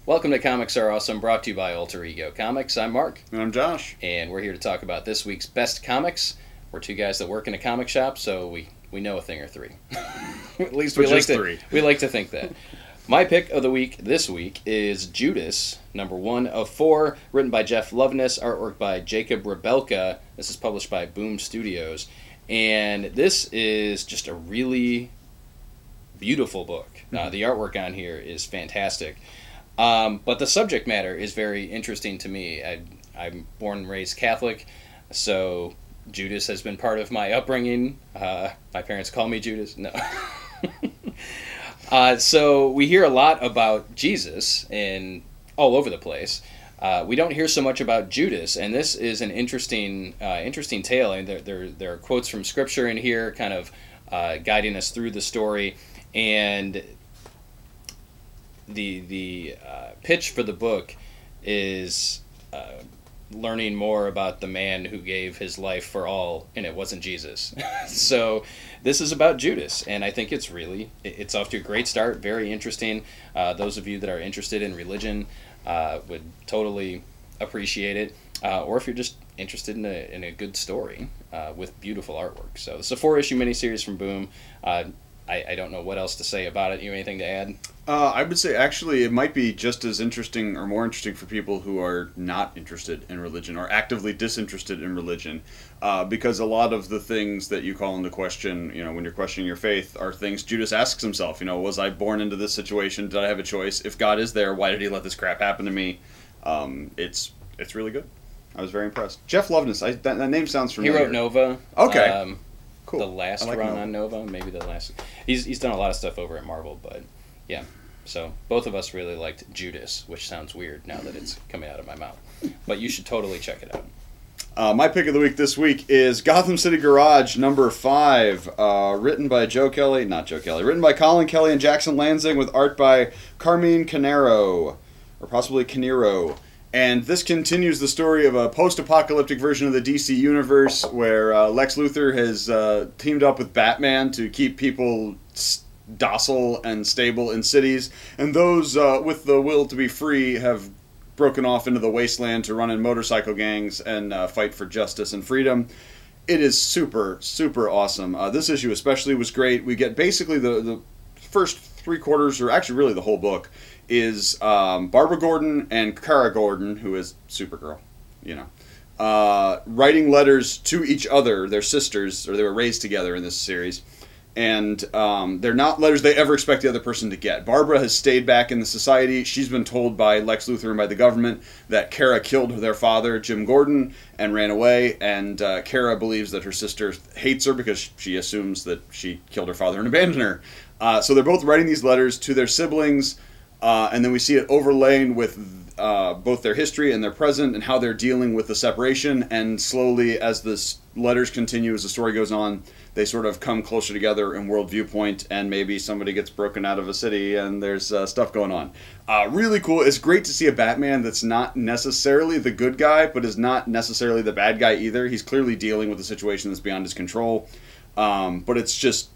Welcome to Comics Are Awesome, brought to you by Alter Ego Comics. I'm Mark. And I'm Josh. And we're here to talk about this week's best comics. We're two guys that work in a comic shop, so we know a thing or three. At least we like to think that. My pick of the week this week is Judas, number 1 of 4, written by Jeff Loveness, artwork by Jacob Rebelka. This is published by Boom Studios. And this is just a really beautiful book. The artwork on here is fantastic. But the subject matter is very interesting to me. I'm born and raised Catholic, so Judas has been part of my upbringing. My parents call me Judas. No. So we hear a lot about Jesus all over the place. We don't hear so much about Judas, and this is an interesting tale. And there are quotes from Scripture in here, kind of guiding us through the story, and the pitch for the book is learning more about the man who gave his life for all, and it wasn't Jesus. So this is about Judas, and I think it's off to a great start, very interesting. Those of you that are interested in religion would totally appreciate it, or if you're just interested in a good story with beautiful artwork. So it's a 4-issue miniseries from Boom. I don't know what else to say about it. You have anything to add? I would say actually it might be just as interesting or more interesting for people who are not interested in religion or actively disinterested in religion, because a lot of the things that you call into question, when you're questioning your faith, are things Judas asks himself. Was I born into this situation? Did I have a choice? If God is there, why did he let this crap happen to me? It's really good. I was very impressed. Jeff Loveness, that name sounds familiar. He wrote Nova. Okay. Cool. The last run Nova. On Nova, maybe the last. He's done a lot of stuff over at Marvel, but yeah. So both of us really liked Judas, which sounds weird now that it's coming out of my mouth. But you should totally check it out. My pick of the week this week is Gotham City Garage number 5, written by written by Colin Kelly and Jackson Lansing, with art by Carmine Canero, or possibly Canero. And this continues the story of a post-apocalyptic version of the DC Universe where Lex Luthor has teamed up with Batman to keep people docile and stable in cities. And those with the will to be free have broken off into the wasteland to run in motorcycle gangs and fight for justice and freedom. It is super, super awesome. This issue especially was great. We get basically the first 3/4, or actually really the whole book, is Barbara Gordon and Kara Gordon, who is Supergirl, writing letters to each other. They're sisters, or they were raised together in this series. And they're not letters they ever expect the other person to get. Barbara has stayed back in the society. She's been told by Lex Luthor and by the government that Kara killed their father, Jim Gordon, and ran away. And Kara believes that her sister hates her because she assumes that she killed her father and abandoned her. So they're both writing these letters to their siblings. And then we see it overlain with both their history and their present and how they're dealing with the separation. And slowly, as the letters continue, as the story goes on, they sort of come closer together in world viewpoint, and maybe somebody gets broken out of a city and there's stuff going on. Really cool. It's great to see a Batman that's not necessarily the good guy, but is not necessarily the bad guy either. He's clearly dealing with a situation that's beyond his control. But it's just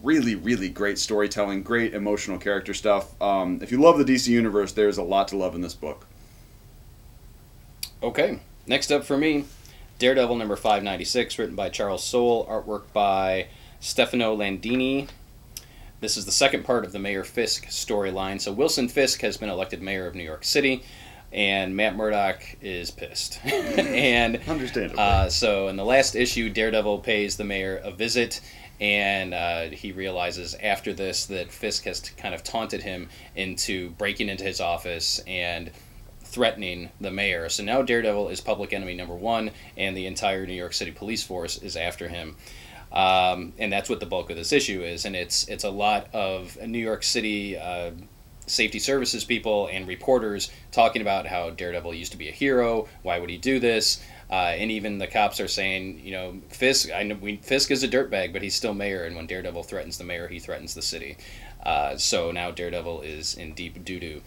really, really great storytelling, great emotional character stuff. If you love the DC Universe, there's a lot to love in this book. Okay, next up for me, Daredevil number 596, written by Charles Soule, artwork by Stefano Landini. This is the second part of the Mayor Fisk storyline. So Wilson Fisk has been elected mayor of New York City, and Matt Murdock is pissed. And understandably. So in the last issue, Daredevil pays the mayor a visit, and he realizes after this that Fisk has kind of taunted him into breaking into his office and threatening the mayor. So now Daredevil is public enemy number 1, and the entire New York City police force is after him. And that's what the bulk of this issue is. And it's a lot of New York City safety services people and reporters talking about how Daredevil used to be a hero. Why would he do this? And even the cops are saying, Fisk is a dirtbag, but he's still mayor. And when Daredevil threatens the mayor, he threatens the city. So now Daredevil is in deep doo-doo.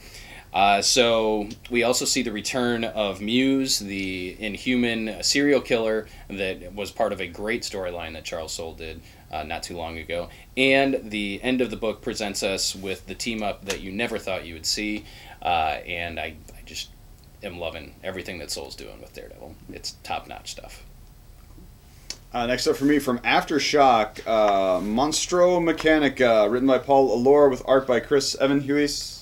So we also see the return of Muse, the Inhuman serial killer that was part of a great storyline that Charles Soule did not too long ago. And the end of the book presents us with the team-up that you never thought you would see. And I just am loving everything that Soule's doing with Daredevil. It's top-notch stuff. Next up for me from Aftershock, Monstro Mechanic, written by Paul Allore with art by Chris Evan-Huys.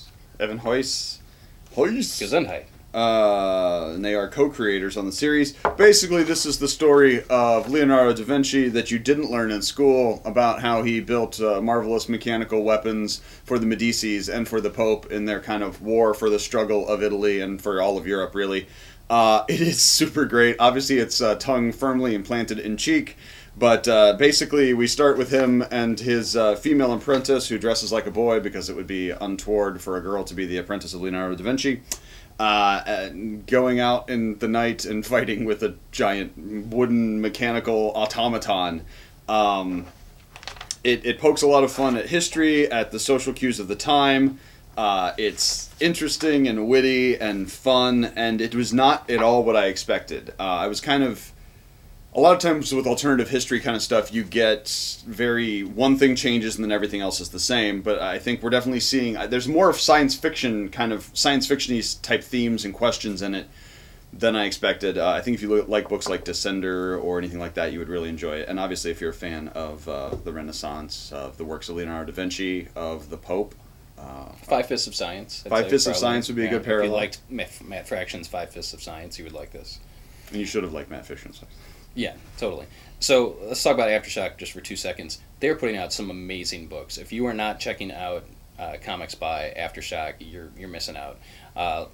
Gesundheit. And they are co-creators on the series. Basically, this is the story of Leonardo da Vinci that you didn't learn in school about how he built marvelous mechanical weapons for the Medicis and for the Pope in their kind of war for the struggle of Italy and for all of Europe, really. It is super great. Obviously, it's tongue firmly implanted in cheek. But basically, we start with him and his female apprentice, who dresses like a boy because it would be untoward for a girl to be the apprentice of Leonardo da Vinci, going out in the night and fighting with a giant wooden mechanical automaton. It pokes a lot of fun at history, at the social cues of the time. It's interesting and witty and fun, and it was not at all what I expected. I was kind of... A lot of times with alternative history kind of stuff, you get one thing changes and then everything else is the same. But I think we're definitely seeing, there's more of science fiction, kind of science fiction-y type themes and questions in it than I expected. I think if you like books like Descender or anything like that, you would really enjoy it. And obviously if you're a fan of the Renaissance, of the works of Leonardo da Vinci, of the Pope. Five Fifths of Science. Five Fifths of Science would be a good parallel. If you liked Matt Fraction's Five Fifths of Science, you would like this. And you should have liked Matt Fraction's. Yeah, totally. So let's talk about Aftershock just for 2 seconds. They're putting out some amazing books. If you are not checking out comics by Aftershock, you're missing out.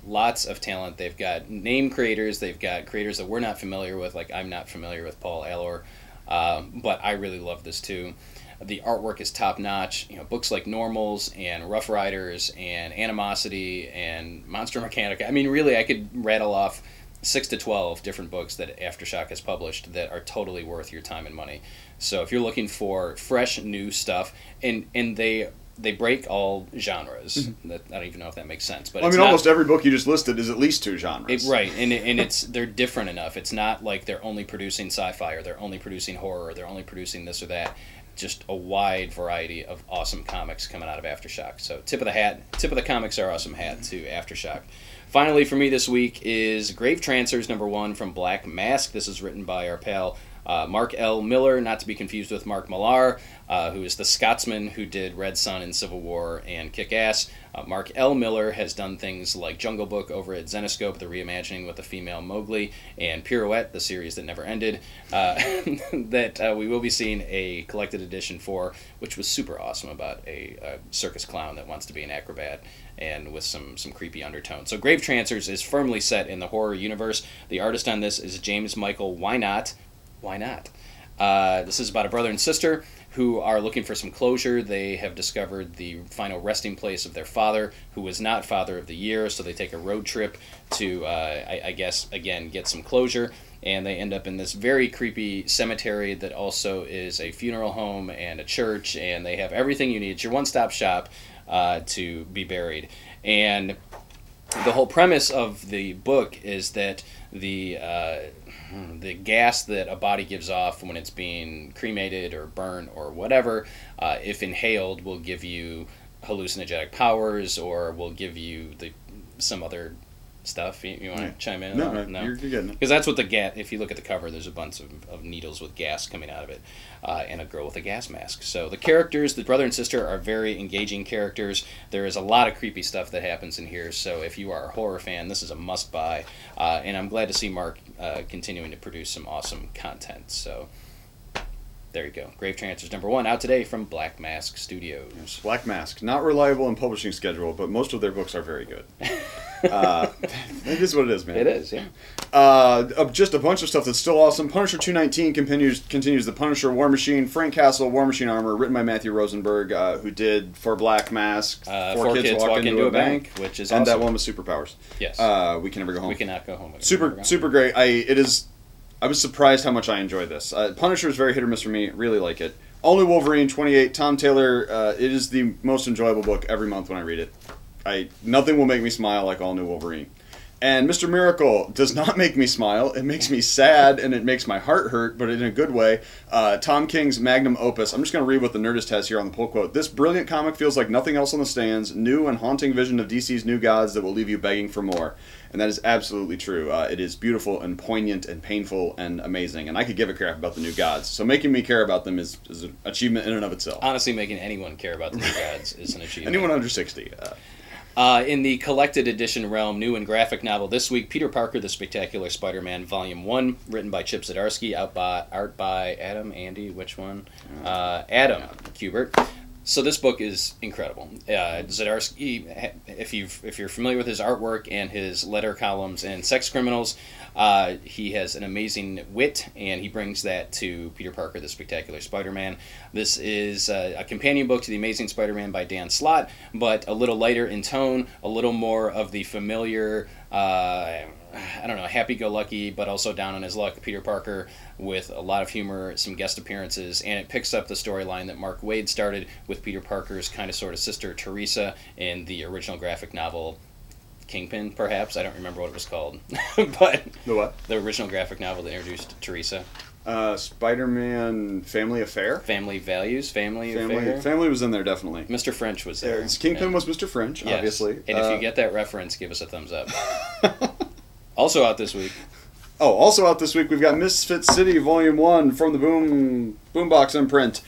Lots of talent. They've got name creators. They've got creators that we're not familiar with, like I'm not familiar with Paul Allore, but I really love this too. The artwork is top notch. You know, books like Normals and Rough Riders and Animosity and Monstro Mechanic. I mean, really, I could rattle off 6 to 12 different books that Aftershock has published that are totally worth your time and money. So if you're looking for fresh, new stuff, and they break all genres. Mm-hmm. I don't even know if that makes sense. But well, I mean, almost every book you just listed is at least 2 genres. Right, and they're different enough. It's not like they're only producing sci-fi or they're only producing horror or they're only producing this or that. Just a wide variety of awesome comics coming out of Aftershock. So tip of the comics are awesome hat to Aftershock. Finally, for me this week is Grave Trancers #1 from Black Mask. This is written by our pal Mark L. Miller, not to be confused with Mark Millar, who is the Scotsman who did Red Sun in Civil War and Kick-Ass. Mark L. Miller has done things like Jungle Book over at Zenescope, the reimagining with the female Mowgli, and Pirouette, the series that never ended, that we will be seeing a collected edition for, which was super awesome, about a circus clown that wants to be an acrobat and with some creepy undertones. So Grave Trancers is firmly set in the horror universe. The artist on this is James Michael Wynot. Why not? This is about a brother and sister who are looking for some closure. They have discovered the final resting place of their father, who was not Father of the Year, so they take a road trip to, I guess, again, get some closure. And they end up in this very creepy cemetery that also is a funeral home and a church, and they have everything you need. It's your one-stop shop to be buried. And the whole premise of the book is that the gas that a body gives off when it's being cremated or burned or whatever, if inhaled, will give you hallucinogenic powers or will give you some other stuff. You want to chime in? No, you're getting it. Because that's what the gas, if you look at the cover, there's a bunch of needles with gas coming out of it, and a girl with a gas mask. So the characters, the brother and sister, are very engaging characters. There is a lot of creepy stuff that happens in here, so if you are a horror fan, this is a must-buy. And I'm glad to see Mark continuing to produce some awesome content. So there you go. Grave Trancers #1 out today from Black Mask Studios. Yes, Black Mask. Not reliable in publishing schedule, but most of their books are very good. It is what it is, man. It is, yeah. Just a bunch of stuff that's still awesome. Punisher 219 continues the Punisher War Machine. Frank Castle, War Machine Armor, written by Matthew Rosenberg, who did For Black Mask, Four Kids Walk Into a Bank, which is and awesome. That one with superpowers. Yes. We Can Never Go Home. We Cannot Go Home. Super great. I was surprised how much I enjoy this. Punisher is very hit or miss for me. Really like it. Only Wolverine 28. Tom Taylor. It is the most enjoyable book every month when I read it. Nothing will make me smile like all new Wolverine. And Mr. Miracle does not make me smile. It makes me sad, and it makes my heart hurt, but in a good way. Tom King's magnum opus. I'm just going to read what the Nerdist has here on the pull quote. This brilliant comic feels like nothing else on the stands. New and haunting vision of DC's new gods that will leave you begging for more. And that is absolutely true. It is beautiful and poignant and painful and amazing. And I could give a crap about the new gods. So making me care about them is an achievement in and of itself. Honestly, making anyone care about the new gods is an achievement. Anyone under 60. In the collected edition realm, new and graphic novel this week, Peter Parker, The Spectacular Spider-Man, Volume 1, written by Chip Zdarsky, art by Adam, Andy, which one? Adam Kubert. So this book is incredible. Zdarsky, if you're familiar with his artwork and his letter columns and Sex Criminals, he has an amazing wit, and he brings that to Peter Parker, The Spectacular Spider-Man. This is a companion book to The Amazing Spider-Man by Dan Slott, but a little lighter in tone, a little more of the familiar, I don't know, happy-go-lucky, but also down on his luck Peter Parker, with a lot of humor, some guest appearances, and it picks up the storyline that Mark Waid started with Peter Parker's kind of sort of sister Teresa in the original graphic novel Kingpin, perhaps. I don't remember what it was called. But the what? The original graphic novel that introduced Teresa. Spider-Man Family Affair? Family Values? Family Affair? Family was in there, definitely. Mr. French was there. Kingpin was Mr. French, yes. Obviously. And if you get that reference, give us a thumbs up. Also out this week. Also out this week, we've got Misfit City Volume 1 from the Boombox imprint.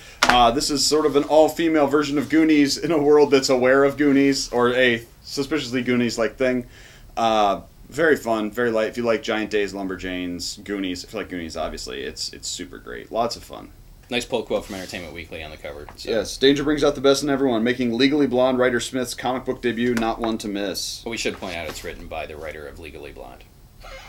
This is sort of an all-female version of Goonies in a world that's aware of Goonies, or a suspiciously Goonies-like thing. Very fun, very light. If you like Giant Days, Lumberjanes, Goonies, if you like Goonies, obviously, it's super great. Lots of fun. Nice pull quote from Entertainment Weekly on the cover. So. Yes, danger brings out the best in everyone, making Legally Blonde Ryder Smith's comic book debut not one to miss. We should point out it's written by the writer of Legally Blonde.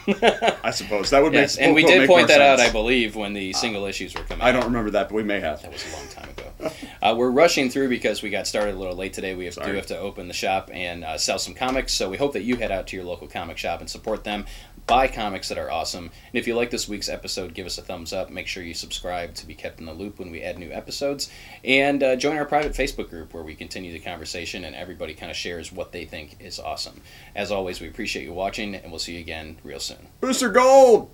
I suppose that would make sense. And we did point that out, I believe, when the single issues were coming out. I don't remember that, but we may have. That was a long time ago. We're rushing through because we got started a little late today. We do have to open the shop and sell some comics, so we hope that you head out to your local comic shop and support them. Buy comics that are awesome. And if you like this week's episode, give us a thumbs up. Make sure you subscribe to be kept in the loop when we add new episodes. And join our private Facebook group where we continue the conversation and everybody kind of shares what they think is awesome. As always, we appreciate you watching, and we'll see you again real soon. Booster Gold!